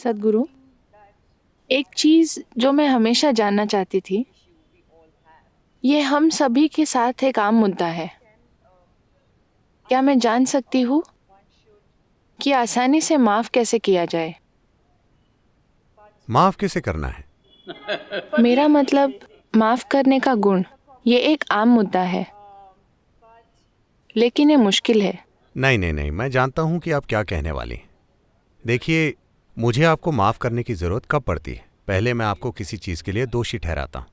सद्गुरु, एक चीज़ जो मैं हमेशा जानना चाहती थी, ये हम सभी के साथ एक आम मुद्दा है। क्या मैं जान सकती हूँ कि आसानी से माफ़ कैसे किया जाए? माफ कैसे करना है? मेरा मतलब माफ़ करने का गुण। ये एक आम मुद्दा है, लेकिन ये मुश्किल है। नहीं नहीं नहीं, मैं जानता हूं कि आप क्या कहने वाली हैं। देखिए, मुझे आपको माफ करने की जरूरत कब पड़ती है? पहले मैं आपको किसी चीज के लिए दोषी ठहराता हूं,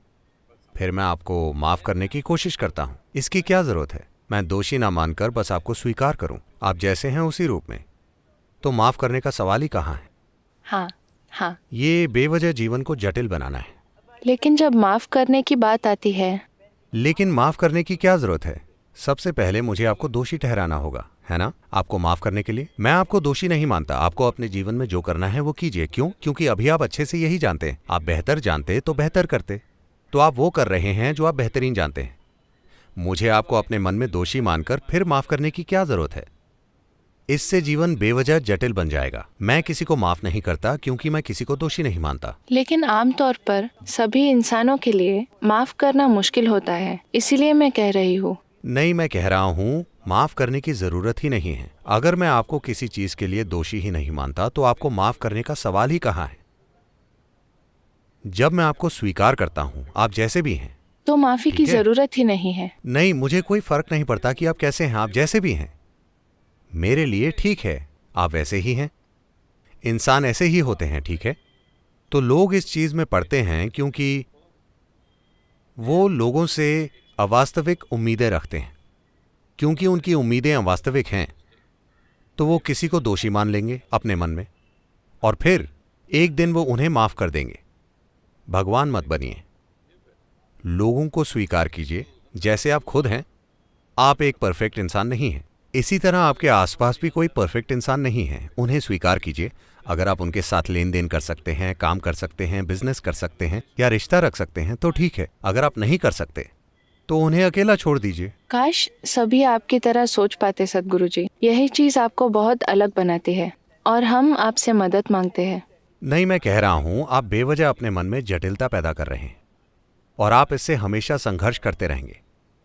फिर मैं आपको माफ करने की कोशिश करता हूं। इसकी क्या जरूरत है? मैं दोषी ना मानकर बस आपको स्वीकार करूं, आप जैसे हैं उसी रूप में। तो माफ करने का सवाल ही कहाँ है? हाँ, हाँ। ये बेवजह जीवन को जटिल बनाना है। लेकिन जब माफ़ करने की बात आती है, लेकिन माफ करने की क्या जरूरत है? सबसे पहले मुझे आपको दोषी ठहराना होगा, है ना? आपको माफ करने के लिए मैं आपको दोषी नहीं मानता। आपको अपने जीवन में जो करना है वो कीजिए। क्यों? क्योंकि अभी आप अच्छे से यही जानते हैं। आप बेहतर जानते तो बेहतर करते। तो आप वो कर रहे हैं जो आप बेहतरीन जानते हैं। मुझे आपको अपने मन में दोषी मानकर फिर माफ करने की क्या जरूरत है? इससे जीवन बेवजह जटिल बन जाएगा। मैं किसी को माफ नहीं करता क्योंकि मैं किसी को दोषी नहीं मानता। लेकिन आमतौर पर सभी इंसानों के लिए माफ़ करना मुश्किल होता है, इसीलिए मैं कह रही हूँ। नहीं, मैं कह रहा हूं माफ करने की जरूरत ही नहीं है। अगर मैं आपको किसी चीज के लिए दोषी ही नहीं मानता तो आपको माफ करने का सवाल ही कहां है? जब मैं आपको स्वीकार करता हूं, आप जैसे भी हैं। तो माफ़ी की ठीक है? ज़रूरत ही नहीं है। नहीं, मुझे कोई फर्क नहीं पड़ता कि आप कैसे हैं। आप जैसे भी हैं मेरे लिए ठीक है। आप वैसे ही हैं। इंसान ऐसे ही होते हैं, ठीक है? तो लोग इस चीज में पड़ते हैं क्योंकि वो लोगों से अवास्तविक उम्मीदें रखते हैं। क्योंकि उनकी उम्मीदें अवास्तविक हैं तो वो किसी को दोषी मान लेंगे अपने मन में, और फिर एक दिन वो उन्हें माफ कर देंगे। भगवान मत बनिए। लोगों को स्वीकार कीजिए जैसे आप खुद हैं। आप एक परफेक्ट इंसान नहीं हैं। इसी तरह आपके आसपास भी कोई परफेक्ट इंसान नहीं है। उन्हें स्वीकार कीजिए। अगर आप उनके साथ लेन देन कर सकते हैं, काम कर सकते हैं, बिजनेस कर सकते हैं या रिश्ता रख सकते हैं तो ठीक है। अगर आप नहीं कर सकते तो उन्हें अकेला छोड़ दीजिए। काश सभी आपकी तरह सोच पाते सद्गुरु जी। यही चीज़ आपको बहुत अलग बनाती है और हम आपसे मदद मांगते हैं। नहीं, मैं कह रहा हूं आप बेवजह अपने मन में जटिलता पैदा कर रहे हैं और आप इससे हमेशा संघर्ष करते रहेंगे।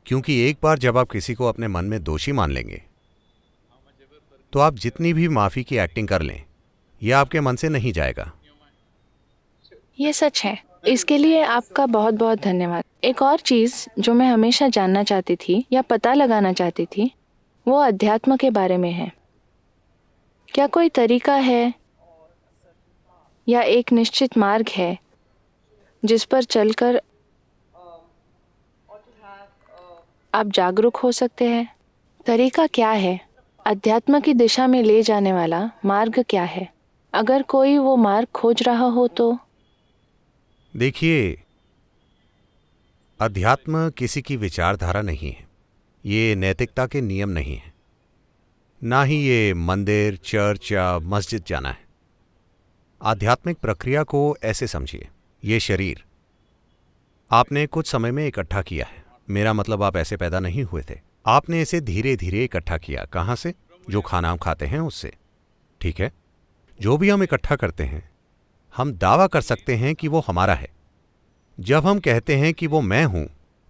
क्योंकि एक बार जब आप किसी को अपने मन में दोषी मान लेंगे तो आप जितनी भी माफी की एक्टिंग कर लें, यह आपके मन से नहीं जाएगा। ये सच है। इसके लिए आपका बहुत बहुत धन्यवाद। एक और चीज़ जो मैं हमेशा जानना चाहती थी या पता लगाना चाहती थी, वो अध्यात्म के बारे में है। क्या कोई तरीका है या एक निश्चित मार्ग है जिस पर चलकर आप जागरूक हो सकते हैं? तरीका क्या है? अध्यात्म की दिशा में ले जाने वाला मार्ग क्या है? अगर कोई वो मार्ग खोज रहा हो तो? देखिए, अध्यात्म किसी की विचारधारा नहीं है। ये नैतिकता के नियम नहीं है। ना ही ये मंदिर, चर्च या मस्जिद जाना है। आध्यात्मिक प्रक्रिया को ऐसे समझिए। ये शरीर आपने कुछ समय में इकट्ठा किया है। मेरा मतलब आप ऐसे पैदा नहीं हुए थे। आपने इसे धीरे धीरे इकट्ठा किया। कहाँ से? जो खाना हम खाते हैं उससे। ठीक है? जो भी हम इकट्ठा करते हैं, हम दावा कर सकते हैं कि वो हमारा है। जब हम कहते हैं कि वो मैं हूं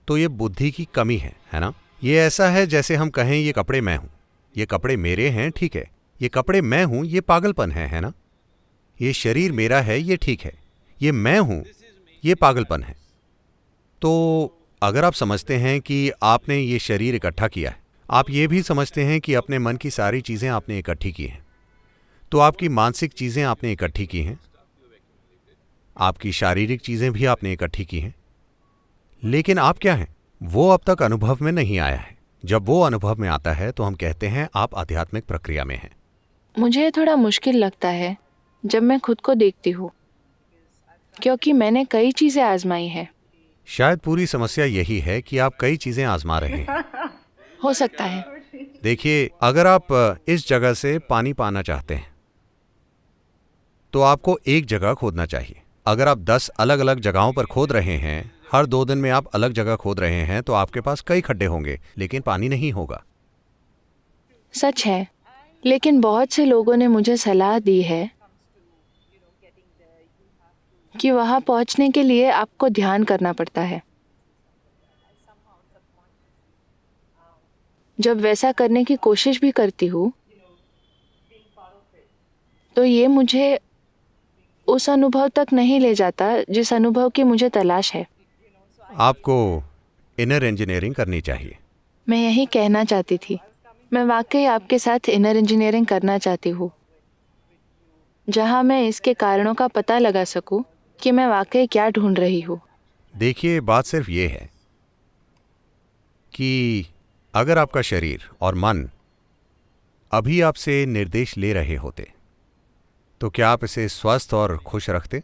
तो ये बुद्धि की कमी है ना? ये ऐसा है जैसे हम कहें ये कपड़े मैं हूं, ये कपड़े मेरे हैं, ठीक है? ये कपड़े मैं हूं, ये पागलपन है ना? ये शरीर मेरा है, ये ठीक है। ये मैं हूं, ये पागलपन है। तो अगर आप समझते हैं कि आपने ये शरीर इकट्ठा किया है, आप ये भी समझते हैं कि अपने मन की सारी चीजें आपने इकट्ठी की हैं, तो आपकी मानसिक चीजें आपने इकट्ठी की हैं, आपकी शारीरिक चीजें भी आपने इकट्ठी की हैं। लेकिन आप क्या हैं? वो अब तक अनुभव में नहीं आया है। जब वो अनुभव में आता है तो हम कहते हैं आप आध्यात्मिक प्रक्रिया में हैं। मुझे थोड़ा मुश्किल लगता है जब मैं खुद को देखती हूँ, क्योंकि मैंने कई चीज़ें आजमाई हैं। शायद पूरी समस्या यही है कि आप कई चीजें आजमा रहे हैं। हो सकता है। देखिए, अगर आप इस जगह से पानी पाना चाहते हैं तो आपको एक जगह खोदना चाहिए। अगर आप 10 अलग अलग जगहों पर खोद रहे हैं, हर 2 दिन में आप अलग जगह खोद रहे हैं, तो आपके पास कई खड्डे होंगे लेकिन पानी नहीं होगा। सच है, लेकिन बहुत से लोगों ने मुझे सलाह दी है कि वहां पहुंचने के लिए आपको ध्यान करना पड़ता है। जब वैसा करने की कोशिश भी करती हूँ तो ये मुझे उस अनुभव तक नहीं ले जाता जिस अनुभव की मुझे तलाश है। आपको इनर इंजीनियरिंग करनी चाहिए। मैं यही कहना चाहती थी। मैं वाकई आपके साथ इनर इंजीनियरिंग करना चाहती हूँ, जहाँ मैं इसके कारणों का पता लगा सकूँ कि मैं वाकई क्या ढूंढ रही हूँ। देखिए, बात सिर्फ ये है कि अगर आपका शरीर और मन अभी आपसे निर्देश ले रहे होते तो क्या आप इसे स्वस्थ और खुश रखते?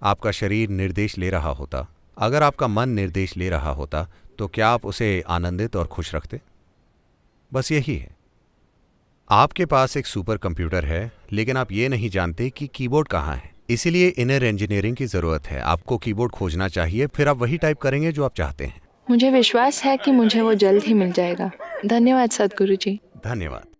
आपका शरीर निर्देश ले रहा होता, अगर आपका मन निर्देश ले रहा होता, तो क्या आप उसे आनंदित और खुश रखते? बस यही है। आपके पास एक सुपर कंप्यूटर है, लेकिन आप ये नहीं जानते कि कीबोर्ड कहाँ है। इसीलिए इनर इंजीनियरिंग की ज़रूरत है। आपको कीबोर्ड खोजना चाहिए, फिर आप वही टाइप करेंगे जो आप चाहते हैं। मुझे विश्वास है कि मुझे वो जल्द ही मिल जाएगा। धन्यवाद सद्गुरु जी। धन्यवाद।